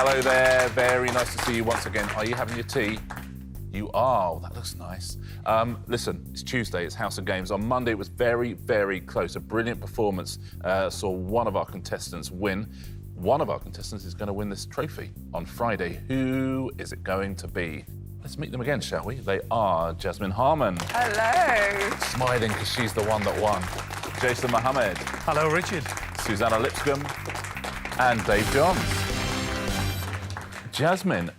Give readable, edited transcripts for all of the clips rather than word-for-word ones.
Hello there, very nice to see you once again. Are you having your tea? You are. Oh, that looks nice. Listen, it's Tuesday, it's House of Games. On Monday, it was very, very close. A brilliant performance saw one of our contestants win. One of our contestants is going to win this trophy on Friday. Who is it going to be? Let's meet them again, shall we? They are Jasmine Harman. Hello. Smiling because she's the one that won. Jason Mohammad. Hello, Richard. Suzannah Lipscomb. And Dave Johns. Jasmine,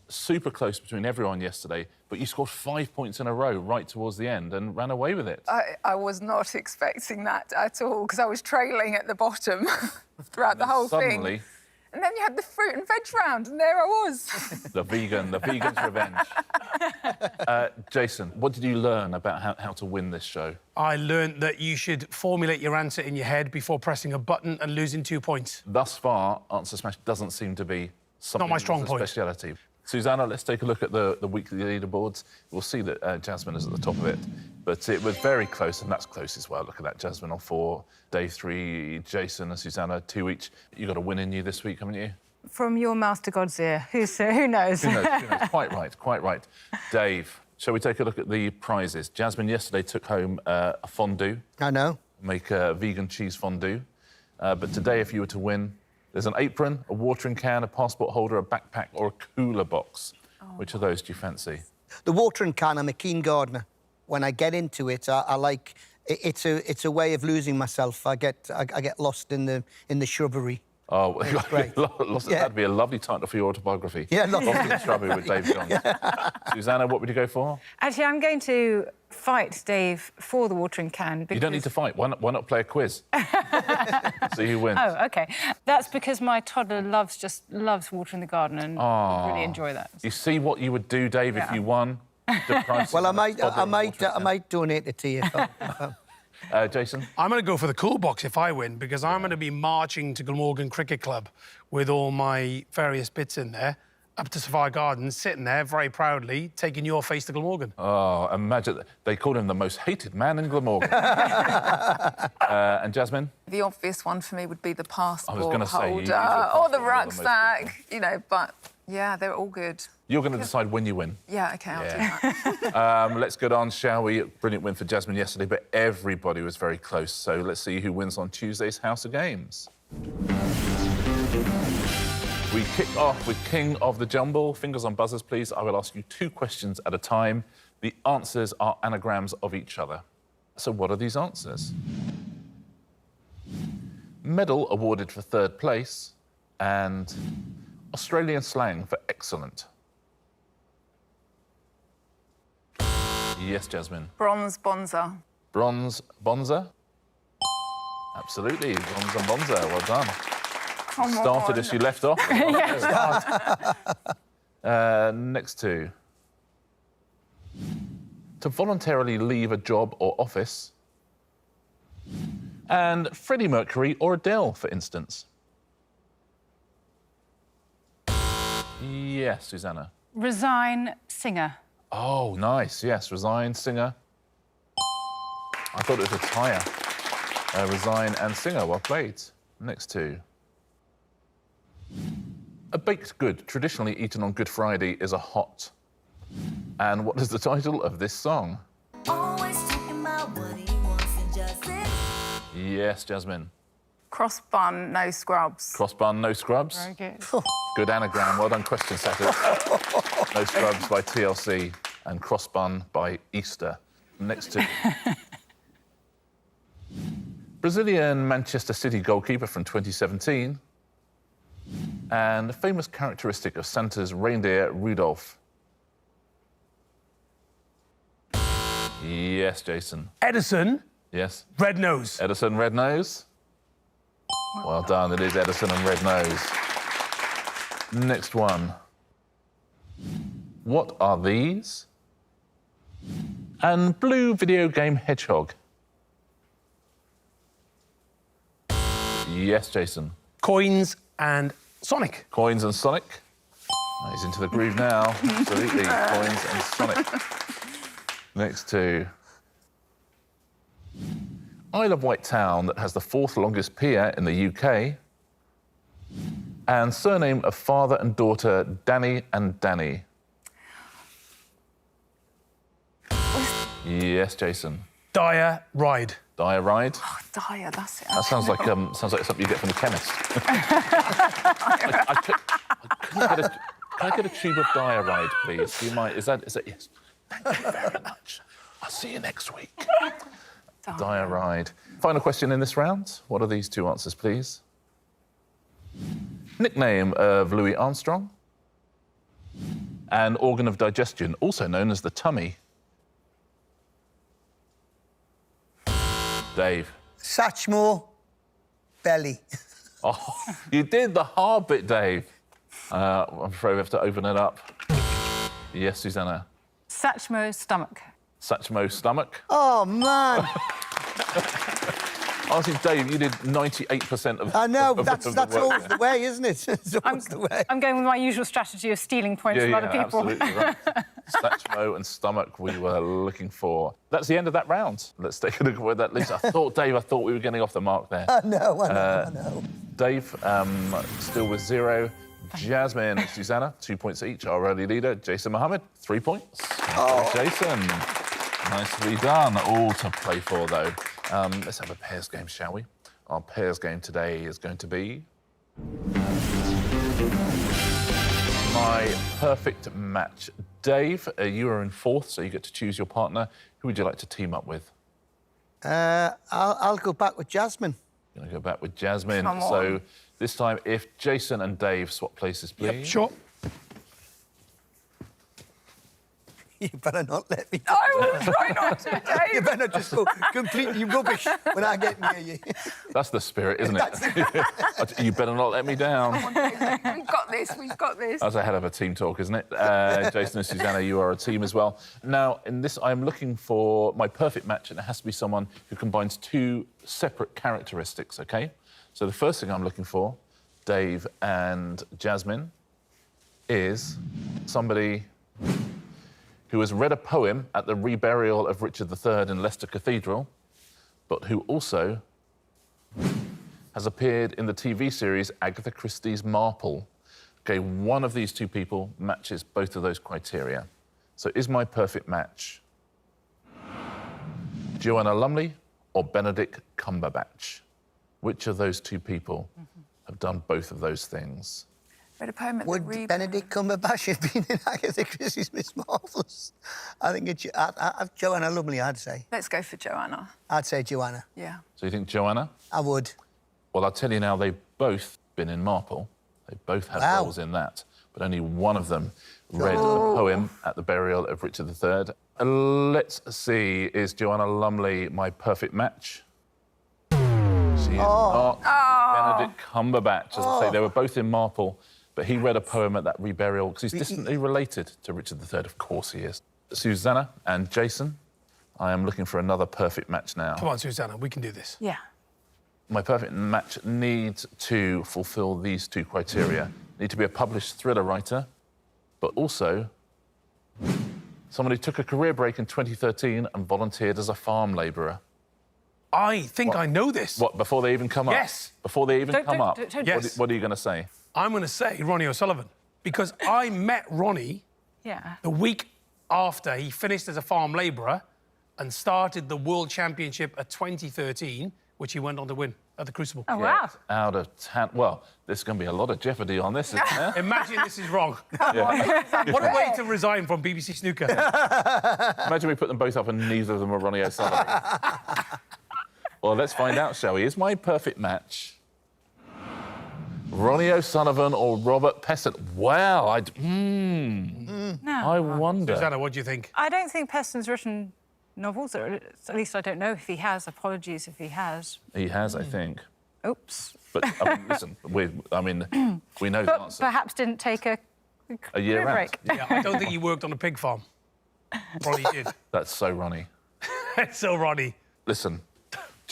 super close between everyone yesterday, but you scored 5 points in a row right towards the end and ran away with it. I was not expecting that at all, because I was trailing at the bottom throughout the whole Suddenly, thing. And then you had the fruit and veg round, and there I was. the vegan's revenge. Jason, what did you learn about how to win this show? I learned that you should formulate your answer in your head before pressing a button and losing 2 points. Thus far, Answer Smash doesn't seem to be something Not my strong that's a point. speciality. Susanna, let's take a look at the weekly leaderboards. We'll see that Jasmine is at the top of it, but it was very close, and that's close as well. Look at that, Jasmine on 4, Dave 3, Jason and Susanna 2 each. You got a win in you this week, haven't you? From your mouth to God's ear. Who knows? Who knows? Who knows? Quite right, quite right. Dave, shall we take a look at the prizes? Jasmine yesterday took home a fondue. I know. Make a vegan cheese fondue. But today, if you were to win, there's an apron, a watering can, a passport holder, a backpack or a cooler box. Oh. Which of those do you fancy? The watering can, I'm a keen gardener. When I get into it, I like... It's a way of losing myself. I get lost in the shrubbery. Oh, great. That'd be a lovely title for your autobiography. Yeah, lovely. Lost in the Shrubbery with Dave Johns. Susanna, what would you go for? Actually, I'm going to fight Dave for the watering can because... You don't need to fight. Why not play a quiz? See who wins. Oh, OK. That's because my toddler loves watering the garden and would really enjoy that. You see what you would do, Dave, if you won? Well, I might donate it to you. Jason? I'm going to go for the cool box if I win, because I'm going to be marching to Glamorgan Cricket Club with all my various bits in there, up to Safari Gardens, sitting there very proudly, taking your face to Glamorgan. Oh, imagine. They called him the most hated man in Glamorgan. And Jasmine? The obvious one for me would be the passport holder or the rucksack, you know, but, yeah, they're all good. You're going to decide when you win. Yeah, OK, I'll do that. Let's get on, shall we? Brilliant win for Jasmine yesterday, but everybody was very close. So let's see who wins on Tuesday's House of Games. We kick off with King of the Jumble. Fingers on buzzers, please. I will ask you 2 questions at a time. The answers are anagrams of each other. So what are these answers? Medal awarded for 3rd place and Australian slang for excellent. Yes, Jasmine. Bronze bonza. Bronze bonza? Absolutely, bronze and bonza. Well done. Come Started on. as you left off. Next 2. To voluntarily leave a job or office. And Freddie Mercury or Adele, for instance. Yes, Susanna. Resign, singer. Oh, nice. Yes, resign, singer. I thought it was retire. Resign and singer. Well played. Next 2. A baked good traditionally eaten on Good Friday is a hot. And what is the title of this song? Always talking about what he wants and just it. Yes, Jasmine. Cross bun, no scrubs. Cross bun, no scrubs. Very good. Good anagram. Well done, question setters. No Scrubs by TLC and Cross Bun by Easter. Next 2. Brazilian Manchester City goalkeeper from 2017 and a famous characteristic of Santa's reindeer, Rudolph. Yes, Jason. Edison. Yes. Red nose. Edison, red nose. Well done, it is Edison and red nose. Next one. What are these? And blue video game hedgehog. Yes, Jason. Coins and Sonic. Coins and Sonic. Oh, he's into the groove now. Absolutely. Coins and Sonic. Next 2. Isle of Wight town that has the 4th longest pier in the UK And surname of father and daughter, Danny and Danny. Yes, Jason. Dyer Ride. Dyer Ride. Oh, Dyer, that's it. That sounds like something you get from the chemist. Can I get a tube of Dyer Ride, please? Do you mind? Is that yes? Thank you very much. I'll see you next week. Dyer Ride. Final question in this round. What are these two answers, please? Nickname of Louis Armstrong. And organ of digestion, also known as the tummy. Dave. Satchmo belly. Oh, you did the hard bit, Dave. I'm afraid we have to open it up. Yes, Suzannah. Satchmo stomach. Satchmo stomach. Oh, man. Honestly, Dave, you did 98% of. I know, of that's the work always there. the way, isn't it? It's always the way. I'm going with my usual strategy of stealing points from other people. Absolutely right. Satchmo and stomach we were looking for. That's the end of that round. Let's take a look at where that leaves. I thought we were getting off the mark there. I know. I know. Dave, still with 0. Jasmine and Suzannah, 2 points each. Our early leader, Jason Mohammad, 3 points. Oh. Jason, nicely done. All to play for, though. Let's have a pairs game, shall we? Our pairs game today is going to be my perfect match. Dave, you are in 4th, so you get to choose your partner. Who would you like to team up with? I'll go back with Jasmine. You're going to go back with Jasmine. Come on. So this time, if Jason and Dave swap places, please. Yep, sure. You better not let me. I will try not to, You Dave. better just go completely rubbish when I get near you. That's the spirit, isn't it? You better not let me down. We've got this, we've got this. That's a hell of a team talk, isn't it? Jason and Suzannah, you are a team as well. Now, in this, I'm looking for my perfect match, and it has to be someone who combines 2 separate characteristics, OK? So the first thing I'm looking for, Dave and Jasmine, is somebody who has read a poem at the reburial of Richard III in Leicester Cathedral, but who also has appeared in the TV series Agatha Christie's Marple. OK, one of these 2 people matches both of those criteria. So is my perfect match Joanna Lumley or Benedict Cumberbatch? Which of those 2 people have done both of those things? Read a poem at Would the Benedict Cumberbatch have been in Agatha Christie's Miss Marvellous? I think it's Joanna Lumley, I'd say. Let's go for Joanna. I'd say Joanna. Yeah. So you think Joanna? I would. Well, I'll tell you now, they've both been in Marple. They both had Wow. roles in that, but only one of them read a poem at the burial of Richard III. Let's see, is Joanna Lumley my perfect match? She is not. Benedict Cumberbatch, as I say, they were both in Marple, but he read a poem at that reburial because he's distantly related to Richard III. Of course he is. Suzannah and Jason, I am looking for another perfect match now. Come on, Suzannah, we can do this. Yeah. My perfect match needs to fulfil these 2 criteria. Need to be a published thriller writer, but also someone who took a career break in 2013 and volunteered as a farm labourer. I think I know this. What, before they even come up? Yes. Before they even come up? don't- Yes. What are you going to say? I'm going to say Ronnie O'Sullivan, because I met Ronnie Yeah. the week after he finished as a farm labourer and started the World Championship at 2013, which he went on to win at the Crucible. Oh, wow. Out of town. Well, there's going to be a lot of jeopardy on this, isn't there? Imagine this is wrong. Yeah. What a way to resign from BBC Snooker. Imagine we put them both up and neither of them are Ronnie O'Sullivan. Well, let's find out, shall we? Is my perfect match Ronnie O'Sullivan or Robert Peston? Well, No. I wonder. Suzannah, what do you think? I don't think Peston's written novels, or at least I don't know if he has. Apologies if he has. He has, I think. Oops. But, I mean, listen, we know the But answer. perhaps didn't take a year career out. break. Yeah, I don't think he worked on a pig farm. Ronnie did. That's so Ronnie. So, Ronnie. Listen,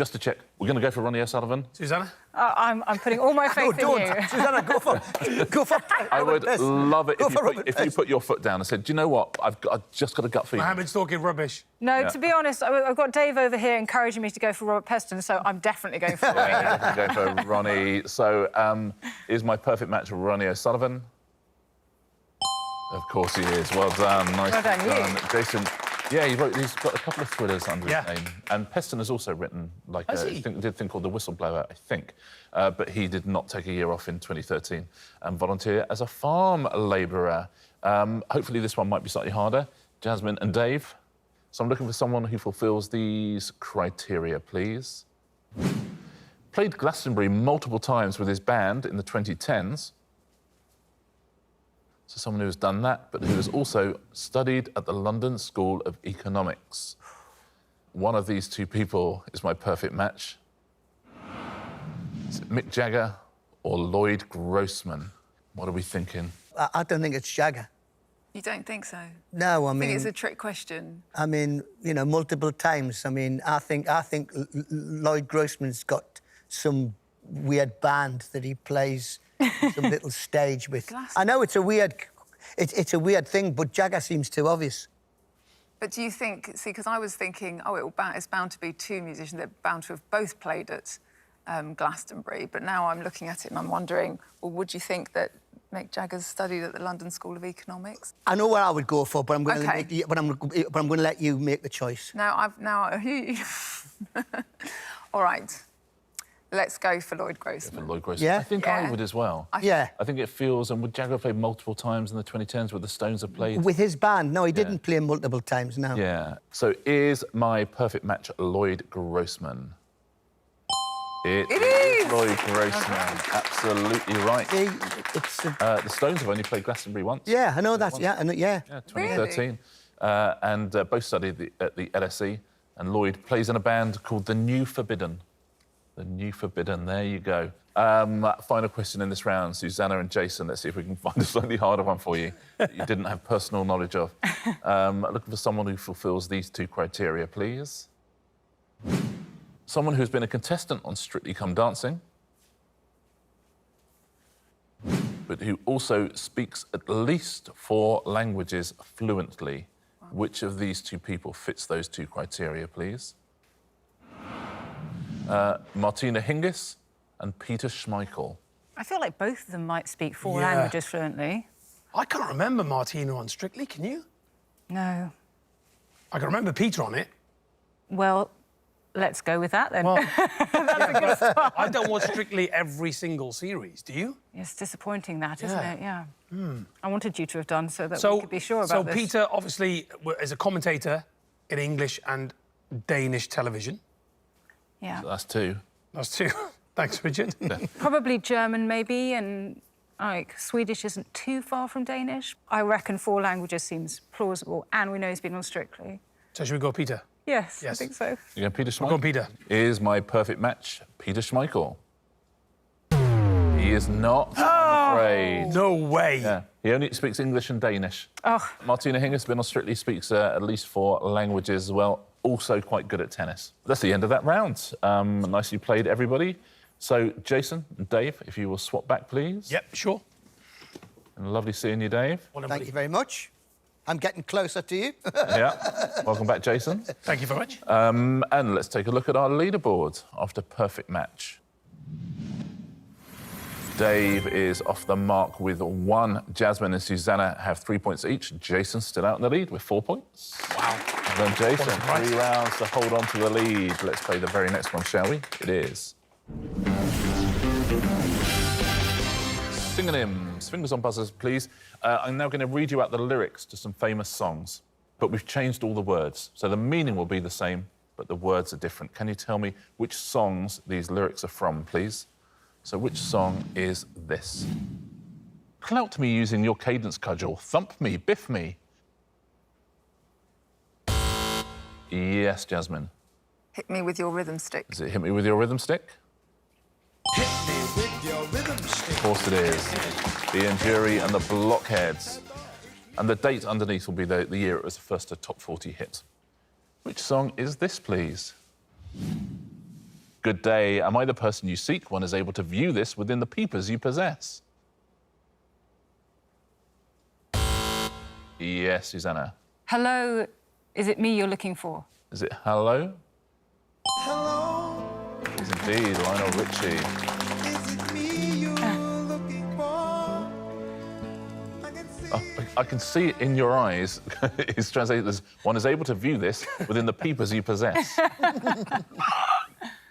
just to check, we're going to go for Ronnie O'Sullivan. Susanna? I'm putting all my faith in you. Susanna, go for I would love it Go if you put your foot down and said, do you know what? I've just got a gut feeling. Mohammed's talking rubbish. No, to be honest, I've got Dave over here encouraging me to go for Robert Peston, so I'm definitely going for Ronnie. Definitely going for Ronnie. So, is my perfect match Ronnie O'Sullivan? Of course he is. Well done. Nice Well done, you. Jason. Yeah, he's got a couple of thrillers under Yeah. his name. And Peston has also written, like, Has he? did a thing called The Whistleblower, I think. But he did not take a year off in 2013 and volunteer as a farm labourer. Hopefully this one might be slightly harder. Jasmine and Dave. So I'm looking for someone who fulfills these criteria, please. Played Glastonbury multiple times with his band in the 2010s. So someone who has done that, but who has also studied at the London School of Economics. One of these two people is my perfect match. Is it Mick Jagger or Lloyd Grossman? What are we thinking? I don't think it's Jagger. You don't think so? No, I I think mean, it's a trick question. I mean, you know, multiple times. I mean, I think Lloyd Grossman's got some weird band that he plays some little stage with. I know it's a weird thing, but Jagger seems too obvious. But do you think, see, because I was thinking, oh, it's bound to be two musicians. They're bound to have both played at Glastonbury. But now I'm looking at it and I'm wondering, well, would you think that Mick Jagger's studied at the London School of Economics? I know what I would go for, but I'm going Okay. to I'm going to let you make the choice. Now all right. Let's go for Lloyd Grossman. Lloyd Grossman. Yeah? I think Yeah. I would as well. Yeah. I think it feels, and would Jagger play multiple times in the 2010s where the Stones have played? With his band, no, he didn't play multiple times. No. Yeah. So is my perfect match Lloyd Grossman? It is Lloyd Grossman. Absolutely right. See, it's The Stones have only played Glastonbury once. yeah, I know that. Yeah, I know, yeah. Yeah, 2013. And both studied at the LSE. And Lloyd plays in a band called The New Forbidden. The New Forbidden, there you go. Final question in this round, Suzannah and Jason. Let's see if we can find a slightly harder one for you that you didn't have personal knowledge of. Looking for someone who fulfills these two criteria, please. Someone who's been a contestant on Strictly Come Dancing, but who also speaks at least 4 languages fluently. Which of these two people fits those two criteria, please? Martina Hingis and Peter Schmeichel. I feel like both of them might speak 4 Yeah. languages fluently. I can't remember Martina on Strictly, can you? No. I can remember Peter on it. Well, let's go with that then. Well, I don't watch Strictly every single series, do you? It's disappointing that, isn't Yeah. it? Yeah. I wanted you to have done so that So, we could be sure about so this. Peter obviously is a commentator in English and Danish television. Yeah. That's 2. That's 2. Thanks, Richard. Probably German, maybe, and like Swedish isn't too far from Danish. I reckon 4 languages seems plausible, and we know he's been on Strictly. So should we go Peter? Yes, Yes. I think so. You go Peter Schmeichel? Go on, Peter. Is my perfect match Peter Schmeichel? He is not, I'm afraid. No way. Yeah, he only speaks English and Danish. Oh, Martina Hingis, been on Strictly, speaks at least 4 languages as well. Also quite good at tennis. That's the end of that round. Nicely played, everybody. So, Jason and Dave, if you will swap back, please. Yep, sure. And lovely seeing you, Dave. Thank you very much. I'm getting closer to you. Yeah. Welcome back, Jason. Thank you very much. And let's take a look at our leaderboard after perfect match. Dave is off the mark with 1. Jasmine and Suzannah have 3 points each. Jason's still out in the lead with 4 points. Wow. And then Jason, What a surprise. 3 rounds to hold on to the lead. Let's play the very next one, shall we? It is. Synonyms. Fingers on buzzers, please. I'm now going to read you out the lyrics to some famous songs, but we've changed all the words. So the meaning will be the same, but the words are different. Can you tell me which songs these lyrics are from, please? So which song is this? Clout me using your cadence cudgel. Thump me, biff me. Yes, Jasmine. Hit me with your rhythm stick. Is it Hit Me With Your Rhythm Stick? Hit me with your rhythm stick. Of course it is. The Jury and the Blockheads. And the date underneath will be the year it was the first top 40 hit. Which song is this, please? Good day. Am I the person you seek? One is able to view this within the peepers you possess. Yes, Suzannah. Hello, is it me you're looking for? Is it hello? Hello, It is indeed Lionel Richie. is it me you're looking for? I can see. I can see it in your eyes. It's translated as one is able to view this within the peepers you possess.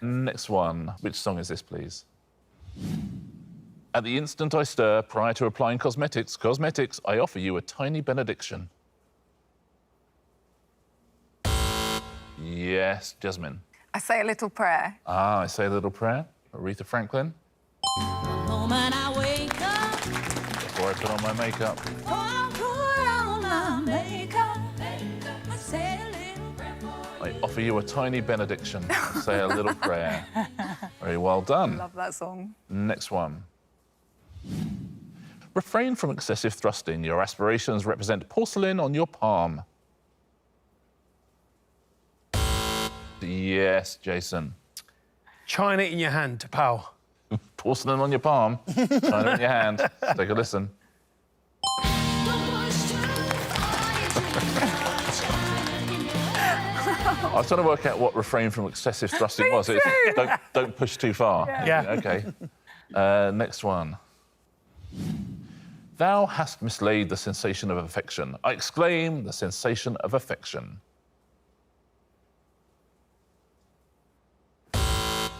Next one. Which song is this, please? At the instant I stir, prior to applying cosmetics, I offer you a tiny benediction. Yes, Jasmine. I say a little prayer. Ah, I say a little prayer. Aretha Franklin. Moment I wake up, Before I put on my makeup. before I put on my makeup, I say a little prayer for I offer you a tiny benediction. Say a little prayer. Very well done. Love that song. Next one. Refrain from excessive thrusting. Your aspirations represent porcelain on your palm. Yes, Jason. China in your hand to pow. Porcelain on your palm. China in your hand. Take a listen. I was trying to work out what refrain from excessive thrusting was. It's don't push too far. Yeah. Okay. Next one. Thou hast mislaid the sensation of affection. I exclaim the sensation of affection.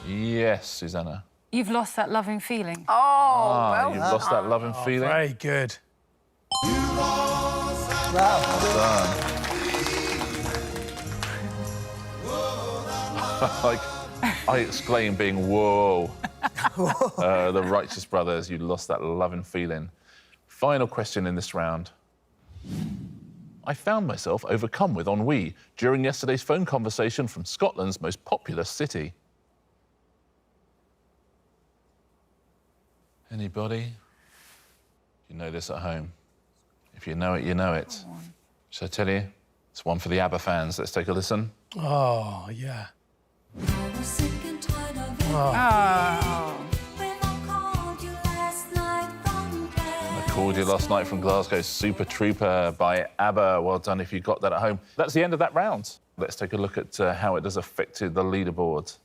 Yes, Suzannah. You've lost that loving feeling. Oh, well You've lost that loving feeling. Very good. Done. Like, I exclaim, being whoa. The Righteous Brothers, you lost that loving feeling. Final question in this round. I found myself overcome with ennui during yesterday's phone conversation from Scotland's most populous city. Anybody? You know this at home. If you know it, you know it. Shall I tell you? It's one for the ABBA fans. Let's take a listen. Oh, yeah. I was sick and tired of it. Oh. When I called you last night from I called you last night from Glasgow, Super Trooper by ABBA. Well done if you got that at home. That's the end of that round. Let's take a look at how it has affected the leaderboard.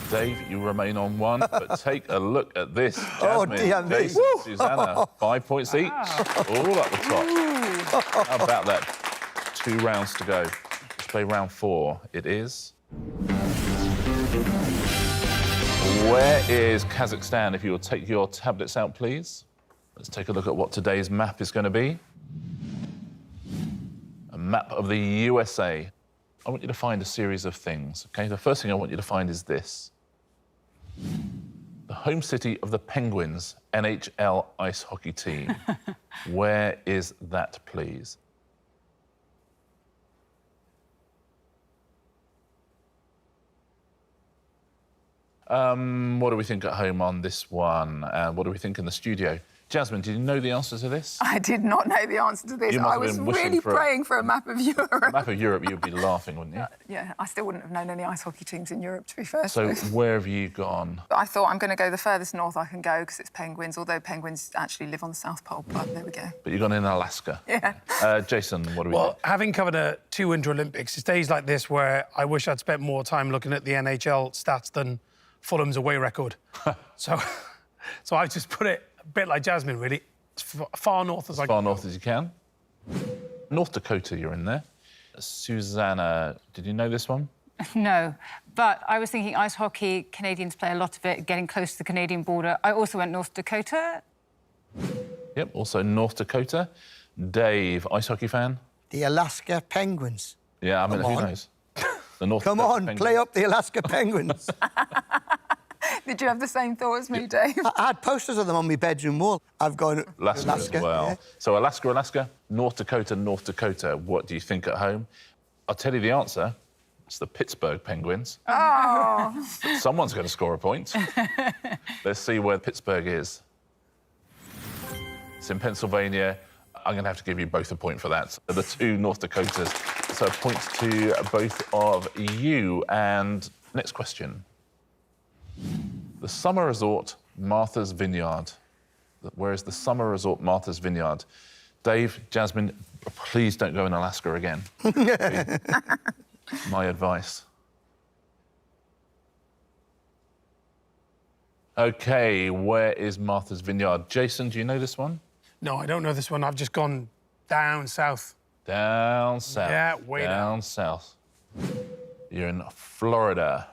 Dave, you remain on one, but take a look at this. Jasmine, dear me. Jason, Suzannah, 5 points each, all up the top. How about that? 2 rounds to go. Let's play round 4. It is... Where is Kazakhstan? If you will take your tablets out, please. Let's take a look at what today's map is going to be. A map of the USA. I want you to find a series of things, OK? The first thing I want you to find is this. The home city of the Penguins NHL ice hockey team. Where is that, please? What do we think at home on this one? What do we think in the studio? Jasmine, did you know the answer to this? I did not know the answer to this. You must I have was been wishing really for praying for a map of Europe. Map of Europe, you'd be laughing, wouldn't you? Yeah, I still wouldn't have known any ice hockey teams in Europe, to be fair. So where have you gone? I thought I'm going to go the furthest north I can go because it's penguins, although penguins actually live on the South Pole, but there we go. But you've gone in Alaska. Yeah. Jason, what do we Well, think? having covered 2 Winter Olympics, it's days like this where I wish I'd spent more time looking at the NHL stats than Fulham's away record. so I've just put it a bit like Jasmine, really. As far north as I can. Far north as you can. North Dakota, you're in there. Suzannah, did you know this one? No, but I was thinking ice hockey, Canadians play a lot of it, getting close to the Canadian border. I also went North Dakota. Yep, also North Dakota. Dave, ice hockey fan? The Alaska Penguins. Yeah, I mean, Come who on. knows? The North Come Dakota on, Penguins. play up the Alaska Penguins. Did you have the same thought as me, Dave? I had posters of them on my bedroom wall. I've gone Alaska as well. yeah. So Alaska, North Dakota, North Dakota. What do you think at home? I'll tell you the answer. It's the Pittsburgh Penguins. Oh. But someone's going to score a point. Let's see where Pittsburgh is. It's in Pennsylvania. I'm going to have to give you both a point for that. The 2 North Dakotas So a point to both of you. And next question. The summer resort Martha's Vineyard. Where is the summer resort Martha's Vineyard? Dave, Jasmine, please don't go in Alaska again. My advice. OK, where is Martha's Vineyard? Jason, do you know this one? No, I don't know this one. I've just gone down south. Down south. Yeah, way down south. You're in Florida.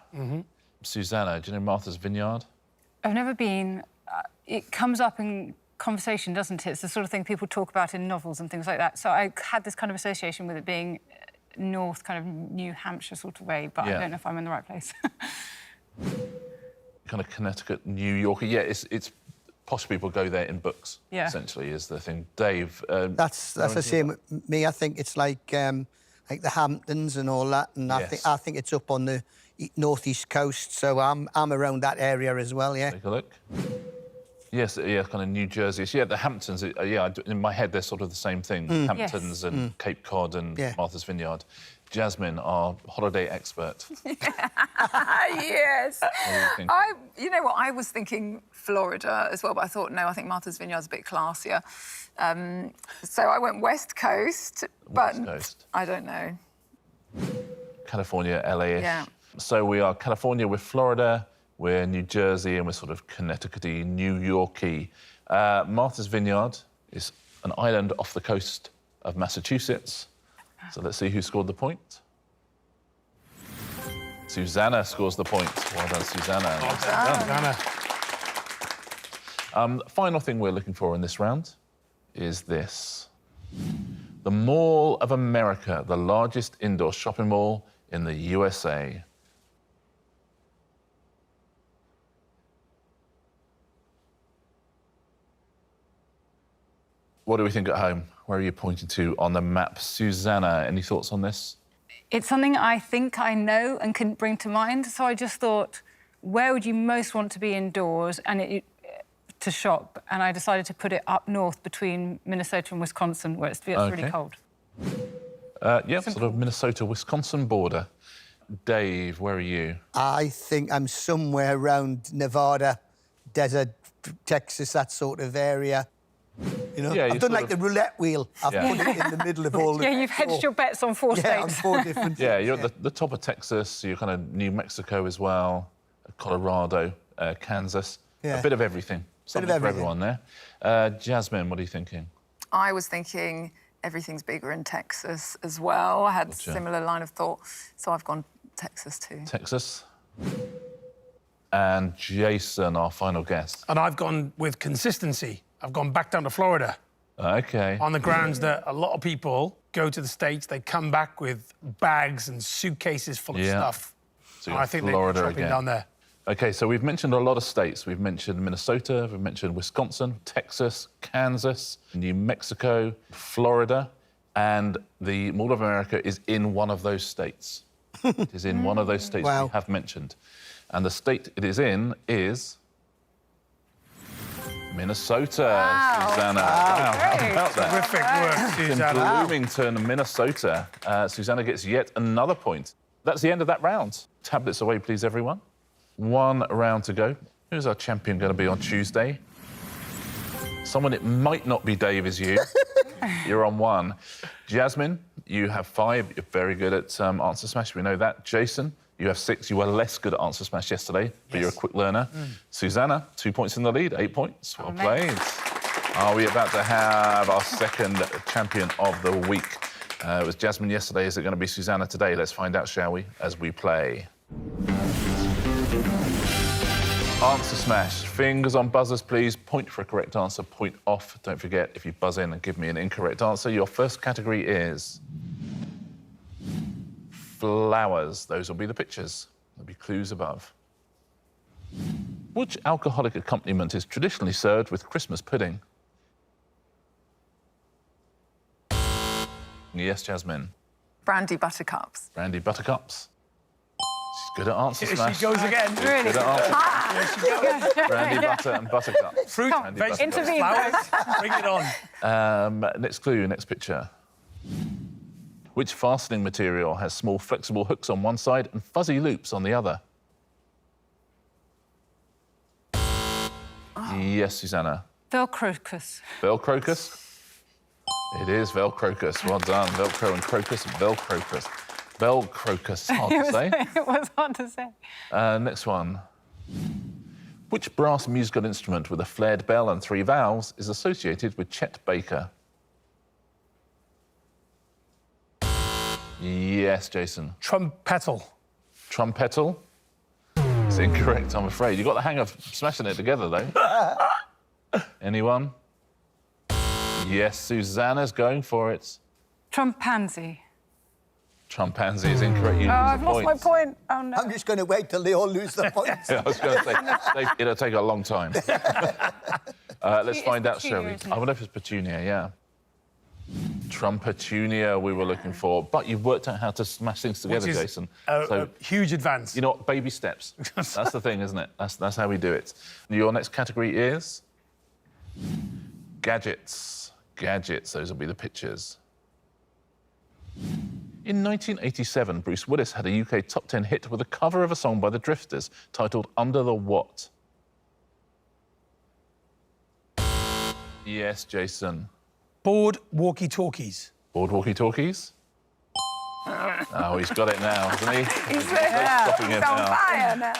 Suzannah, do you know Martha's Vineyard? I've never been. It comes up in conversation, doesn't it? It's the sort of thing people talk about in novels and things like that. So I had this kind of association with it being north, kind of New Hampshire sort of way, but I don't know if I'm in the right place. Kind of Connecticut, New York. Yeah, it's posh people go there in books. Yeah. Essentially, is the thing. Dave. That's the same with me. I think it's like the Hamptons and all that, and I think it's up on the northeast coast. So I'm around that area as well. Yeah. Take a look. Yes, yeah, kind of New Jersey. So, yeah, the Hamptons. In my head, they're sort of the same thing. Hamptons and Cape Cod and Martha's Vineyard. Jasmine, our holiday expert. Yes. Think? You know what? I was thinking Florida as well, but I thought, no, I think Martha's Vineyard's a bit classier. So I went West Coast, but West Coast. I don't know. California, LA-ish. Yeah. So we are California, we're Florida, we're New Jersey, and we're sort of Connecticut-y, New York-y. Martha's Vineyard is an island off the coast of Massachusetts. So let's see who scored the point. Suzannah scores the point. Well done, Suzannah. Suzannah. Final thing we're looking for in this round is this. The Mall of America, the largest indoor shopping mall in the USA. What do we think at home? Where are you pointing to on the map? Suzannah, any thoughts on this? It's something I think I know and couldn't bring to mind, so I just thought, where would you most want to be indoors to shop? And I decided to put it up north between Minnesota and Wisconsin, where it's really cold. Yeah, sort of Minnesota-Wisconsin border. Dave, where are you? I think I'm somewhere around Nevada, desert, Texas, that sort of area. You know, Yeah, I've done like the roulette wheel. I've put it in the middle of all the... Yeah, you've hedged your bets on 4 states. Yeah, on 4 different... Yeah, you're at the top of Texas, you're kind of New Mexico as well, Colorado, Kansas. Yeah. A bit of everything. Something for everyone there. Jasmine, what are you thinking? I was thinking everything's bigger in Texas as well. I had a similar line of thought, so I've gone Texas too. Texas. And Jason, our final guest. And I've gone with consistency. I've gone back down to Florida. OK. On the grounds that a lot of people go to the States, they come back with bags and suitcases full of stuff. So And I think Florida they're shopping again. down there. OK, so we've mentioned a lot of states. We've mentioned Minnesota, we've mentioned Wisconsin, Texas, Kansas, New Mexico, Florida, and the Mall of America is in one of those states. It is in one of those states we have mentioned. And the state it is in is... Minnesota, Suzannah. Wow, how about that? Terrific work, In Suzannah. Bloomington, Minnesota. Suzannah gets yet another point. That's the end of that round. Tablets away, please, everyone. 1 round to go. Who's our champion going to be on Tuesday? Someone it might not be Dave is you. You're on 1. Jasmine, you have 5. You're very good at Answer Smash. We know that. Jason, you have 6. You were less good at Answer Smash yesterday, but you're a quick learner. Suzannah, 2 points in the lead, 8 points. Well played. Are we about to have our second champion of the week? It was Jasmine yesterday. Is it going to be Suzannah today? Let's find out, shall we, as we play. Answer Smash. Fingers on buzzers, please. Point for a correct answer, point off. Don't forget, if you buzz in and give me an incorrect answer, your first category is... flowers. Those will be the pictures. There'll be clues above. Which alcoholic accompaniment is traditionally served with Christmas pudding? Yes, Jasmine. Brandy buttercups. Brandy buttercups. She's good at Answer Here Smash. she goes again. Really? Good at Answer Brandy butter and buttercup. Fruit, Brandy vegetables, Intervene. flowers. Bring it on. Next clue, next picture. Which fastening material has small flexible hooks on one side and fuzzy loops on the other? Yes, Suzannah. Velcrocus. Velcrocus? It is Velcrocus. Well done. Velcro and crocus, Velcrocus. Velcrocus, hard to say. It was hard to say. Next one. Which brass musical instrument with a flared bell and 3 valves is associated with Chet Baker? Yes, Jason. Trumpetal. Trumpetal? It's incorrect, I'm afraid. You got the hang of smashing it together, though. Anyone? Yes, Susanna's going for it. Trumpanzee. Trumpanzee is incorrect. You lose I've the lost my points. point. Oh, no. I'm just going to wait till they all lose the points. Yeah, I was going to say, it'll take a long time. Let's find out, shall we? Petunia, isn't I it? wonder if it's Petunia, yeah. Trumpetunia we were looking for, but you've worked out how to smash things together, Which is Jason. a huge advance. You know what? Baby steps. That's the thing, isn't it? That's how we do it. Your next category is gadgets. Gadgets, those will be the pictures. In 1987, Bruce Willis had a UK top 10 hit with a cover of a song by the Drifters titled Under the What? Yes, Jason. Board walkie-talkies. Board walkie-talkies? Oh, he's got it now, hasn't he? He's stopping him on now. fire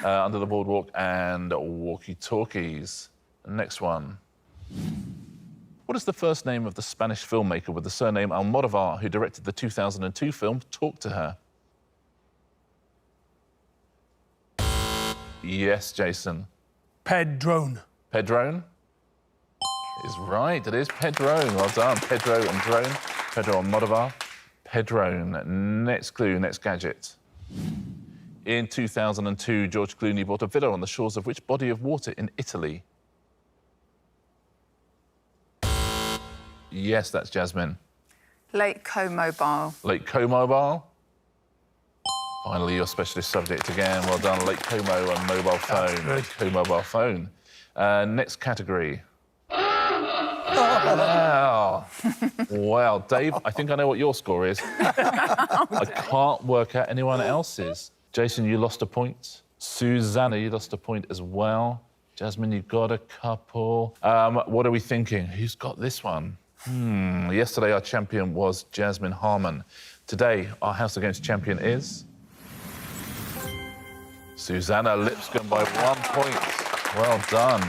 now. Under the Boardwalk and walkie-talkies. Next one. What is the first name of the Spanish filmmaker with the surname Almodovar who directed the 2002 film Talk to Her? Yes, Jason. Pedrone. Pedrone? Is right, it is Pedrone. Well done. Pedro and Drone. Pedro Almodovar. Pedrone. Next clue, next gadget. In 2002, George Clooney bought a villa on the shores of which body of water in Italy? Yes, that's Jasmine. Lake Co-Mobile. Lake Como. Finally, your specialist subject again. Well done, Lake Como and mobile phone. good. Lake Co-Mobile phone. Next category. Wow. Wow, Dave, I think I know what your score is. I can't work out anyone else's. Jason, you lost a point. Suzannah, you lost a point as well. Jasmine, you got a couple. What are we thinking? Who's got this one? Yesterday, our champion was Jasmine Harman. Today, our House of Games champion is Suzannah Lipscomb by 1 point. Well done.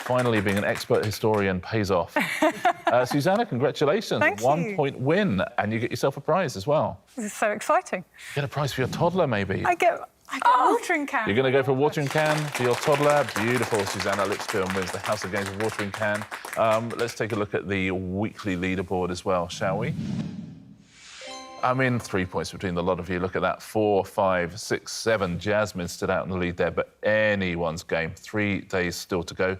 Finally, being an expert historian pays off. Susanna, congratulations. Thank 1 you. point win, and you get yourself a prize as well. This is so exciting. Get a prize for your toddler, maybe. I get a watering can. You're going to go for a watering can for your toddler. Beautiful. Susanna Lipscomb wins the House of Games watering can. Let's take a look at the weekly leaderboard as well, shall we? I mean, 3 points between the lot of you. Look at that. 4, 5, 6, 7. Jasmine stood out in the lead there, but anyone's game. 3 days still to go.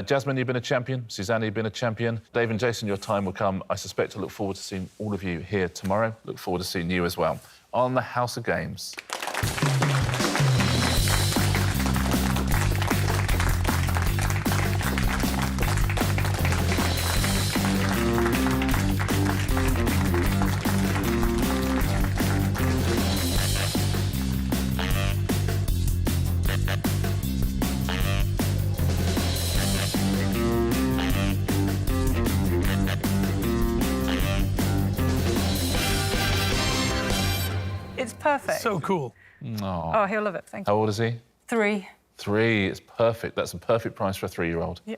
Jasmine, you've been a champion. Suzanne, you've been a champion. Dave and Jason, your time will come. I suspect to look forward to seeing all of you here tomorrow. Look forward to seeing you as well on the House of Games. It's perfect. So cool. Oh, he'll love it. Thank you. How old is he? 3. 3. It's perfect. That's a perfect price for a 3-year-old. Yeah.